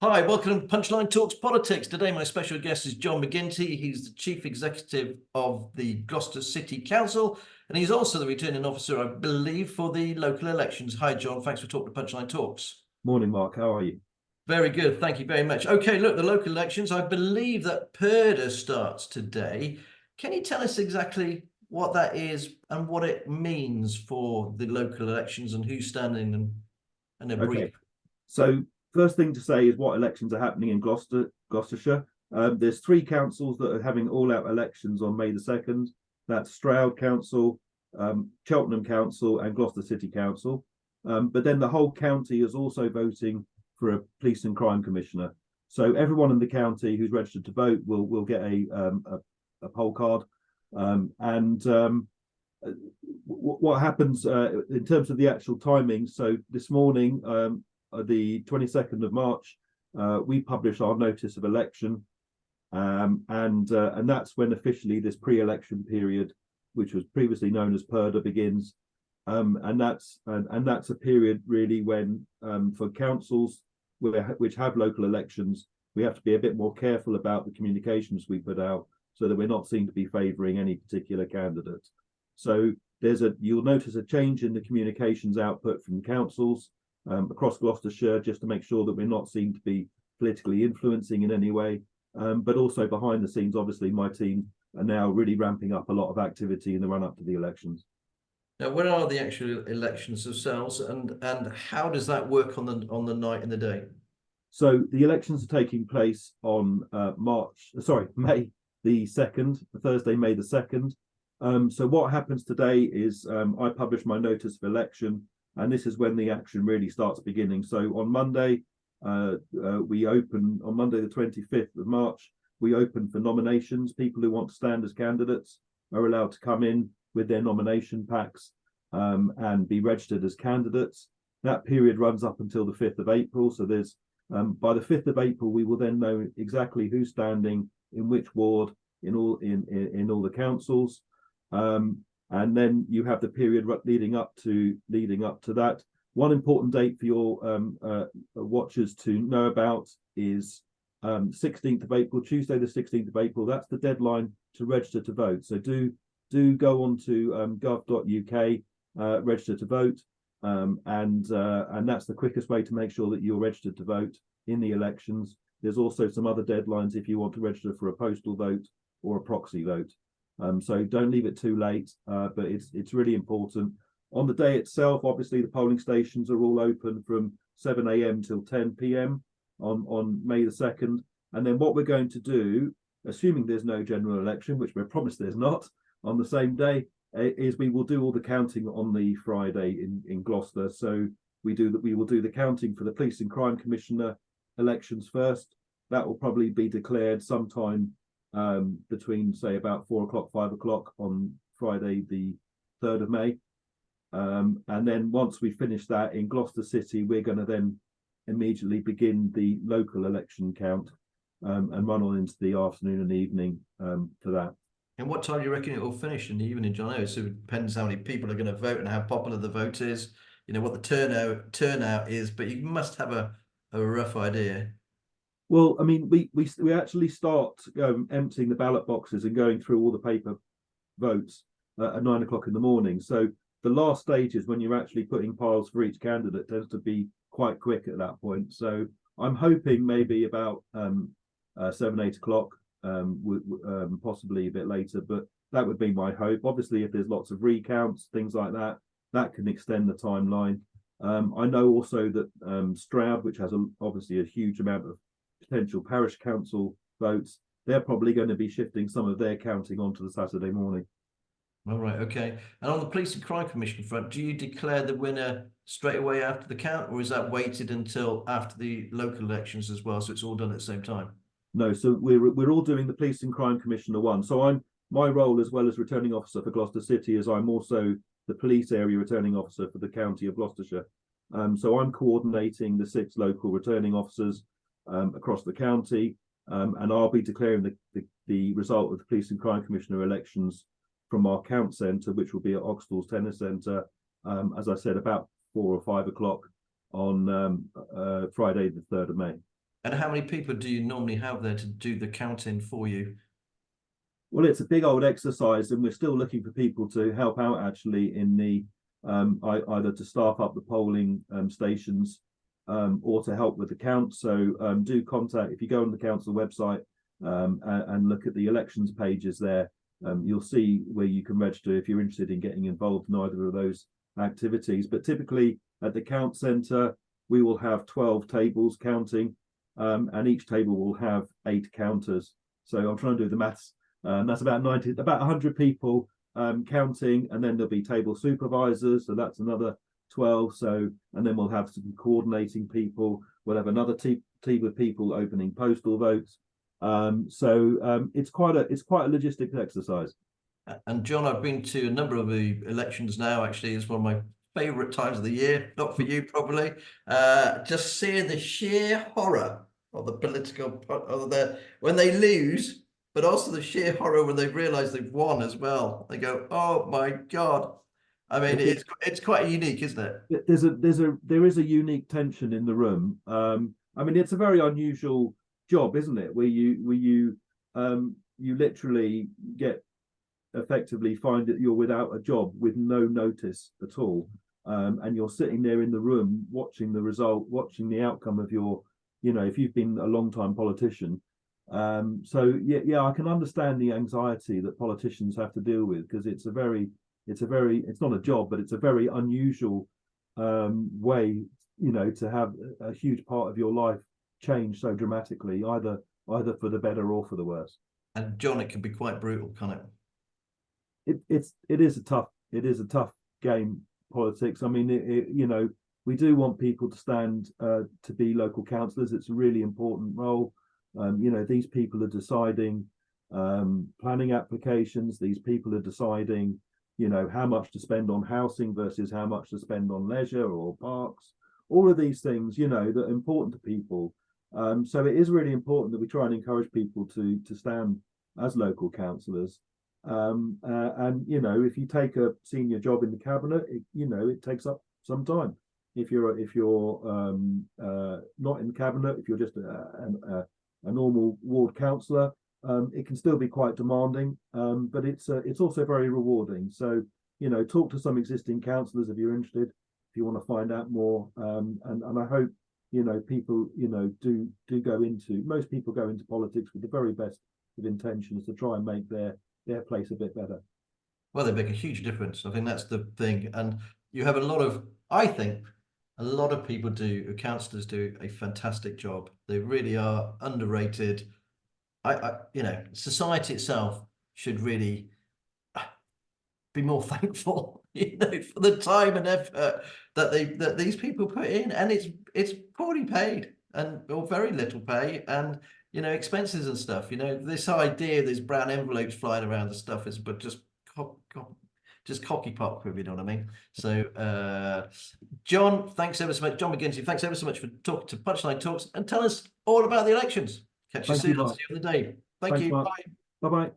Hi, welcome to Punchline Talks Politics. Today, my special guest is Jon McGinty. He's the Chief Executive of the Gloucester City Council, and he's also the returning officer, I believe, for the local elections. Hi, Jon. Thanks for talking to Punchline Talks. Morning, Mark. How are you? Very good. Thank you very much. Okay, look, the local elections, I believe that Purda starts today. Can you tell us exactly what that is and what it means for the local elections and who's standing and a brief? Okay. So first thing to say is what elections are happening in Gloucestershire. There's three councils that are having all-out elections on May the 2nd. That's Stroud Council, Cheltenham Council, and Gloucester City Council. But then the whole county is also voting for a police and crime commissioner. So everyone in the county who's registered to vote will get a poll card. What happens in terms of the actual timing? So this morning, the 22nd of March, we publish our notice of election, and that's when officially this pre-election period, which was previously known as Purda, begins. And that's a period really when for councils which have local elections, we have to be a bit more careful about the communications we put out so that we're not seen to be favouring any particular candidate. So you'll notice a change in the communications output from councils across Gloucestershire, just to make sure that we're not seen to be politically influencing in any way. But also behind the scenes, obviously, my team are now really ramping up a lot of activity in the run-up to the elections. Now, when are the actual elections themselves, and how does that work on the night and the day? So the elections are taking place on May the 2nd, Thursday, May the 2nd. So what happens today is I publish my notice of election, and this is when the action really starts beginning. So on Monday, we open on Monday the 25th of March. We open for nominations. People who want to stand as candidates are allowed to come in with their nomination packs and be registered as candidates. That period runs up until the 5th of April. So there's by the 5th of April, we will then know exactly who's standing in which ward in all the councils. And then you have the period leading up to that. One important date for your watchers to know about is 16th of April, Tuesday the 16th of April. That's the deadline to register to vote. So do go on to gov.uk, register to vote, and that's the quickest way to make sure that you're registered to vote in the elections. There's also some other deadlines if you want to register for a postal vote or a proxy vote. So don't leave it too late, but it's really important. On the day itself, obviously the polling stations are all open from 7 a.m. till 10 p.m. on May the 2nd. And then what we're going to do, assuming there's no general election, which we're promised there's not on the same day, is we will do all the counting on the Friday in Gloucester. So we will do the counting for the police and crime commissioner elections first. That will probably be declared sometime between, say, about 4 o'clock, 5 o'clock on Friday, the 3rd of May. And then once we finish that in Gloucester City, we're going to then immediately begin the local election count and run on into the afternoon and evening for that. And what time do you reckon it will finish in the evening, John? So it depends how many people are going to vote and how popular the vote is, what the turnout is, but you must have a rough idea. Well, I mean, we actually start emptying the ballot boxes and going through all the paper votes at 9 o'clock in the morning. So the last stage is when you're actually putting piles for each candidate tends to be quite quick at that point. So I'm hoping maybe about 7, 8 o'clock, possibly a bit later, but that would be my hope. Obviously, if there's lots of recounts, things like that, that can extend the timeline. I know also that Stroud, which has obviously a huge amount of potential parish council votes, they're probably going to be shifting some of their counting onto the Saturday morning. All right, okay. And on the Police and Crime Commission front, do you declare the winner straight away after the count, or is that waited until after the local elections as well, so it's all done at the same time? No, so we're all doing the Police and Crime Commissioner one. So my role as well as returning officer for Gloucester City is I'm also the police area returning officer for the county of Gloucestershire. So I'm coordinating the 6 local returning officers across the county, and I'll be declaring the result of the Police and Crime Commissioner elections from our count centre, which will be at Oxtal's Tennis Centre, as I said, about 4 or 5 o'clock on Friday the 3rd of May. And how many people do you normally have there to do the counting for you? Well, it's a big old exercise, and we're still looking for people to help out actually in the either to staff up the polling stations or to help with the count. So do contact, if you go on the council website and look at the elections pages there, you'll see where you can register if you're interested in getting involved in either of those activities. But typically at the count centre, we will have 12 tables counting, and each table will have 8 counters. So I'm trying to do the maths. That's about 100 people counting, and then there'll be table supervisors, so that's another 12. So, and then we'll have some coordinating people. We'll have another team of people opening postal votes. It's quite a logistics exercise. And John, I've been to a number of the elections now. Actually, it's one of my favourite times of the year. Not for you, probably. Just seeing the sheer horror of the political when they lose, but also the sheer horror when they realise they've won as well. They go, "Oh my God!" I mean, it's quite unique, isn't it? There is a unique tension in the room. I mean, it's a very unusual job, isn't it? Where you literally get effectively find that you're without a job with no notice at all, and you're sitting there in the room watching the result, watching the outcome of your, if you've been a long time politician. So yeah, I can understand the anxiety that politicians have to deal with, because it's not a job, but it's a very unusual way, to have a huge part of your life change so dramatically, either for the better or for the worse. And John, it can be quite brutal, can't it? It is a tough game, politics. I mean, we do want people to stand to be local councillors. It's a really important role. These people are deciding planning applications. These people are deciding, how much to spend on housing versus how much to spend on leisure or parks. All of these things, that are important to people. So it is really important that we try and encourage people to stand as local councillors. And if you take a senior job in the cabinet, it takes up some time. If you're not in the cabinet, if you're just a normal ward councillor, it can still be quite demanding, but it's also very rewarding. So talk to some existing councillors if you're interested, if you want to find out more. And I hope people do go into, most people go into politics with the very best of intentions to try and make their place a bit better. Well, they make a huge difference. I think that's the thing. And you have I think a lot of people councillors do a fantastic job. They really are underrated. Society itself should really be more thankful, for the time and effort that these people put in, and it's poorly paid or very little pay, and expenses and stuff. This idea, there's brown envelopes flying around and stuff is, but just cocky pop, if you know what I mean. So, John, thanks ever so much. Jon McGinty, thanks ever so much for talking to Punchline Talks and tell us all about the elections. Catch you soon. I'll see you on the day. Thank you. Bye. Bye-bye.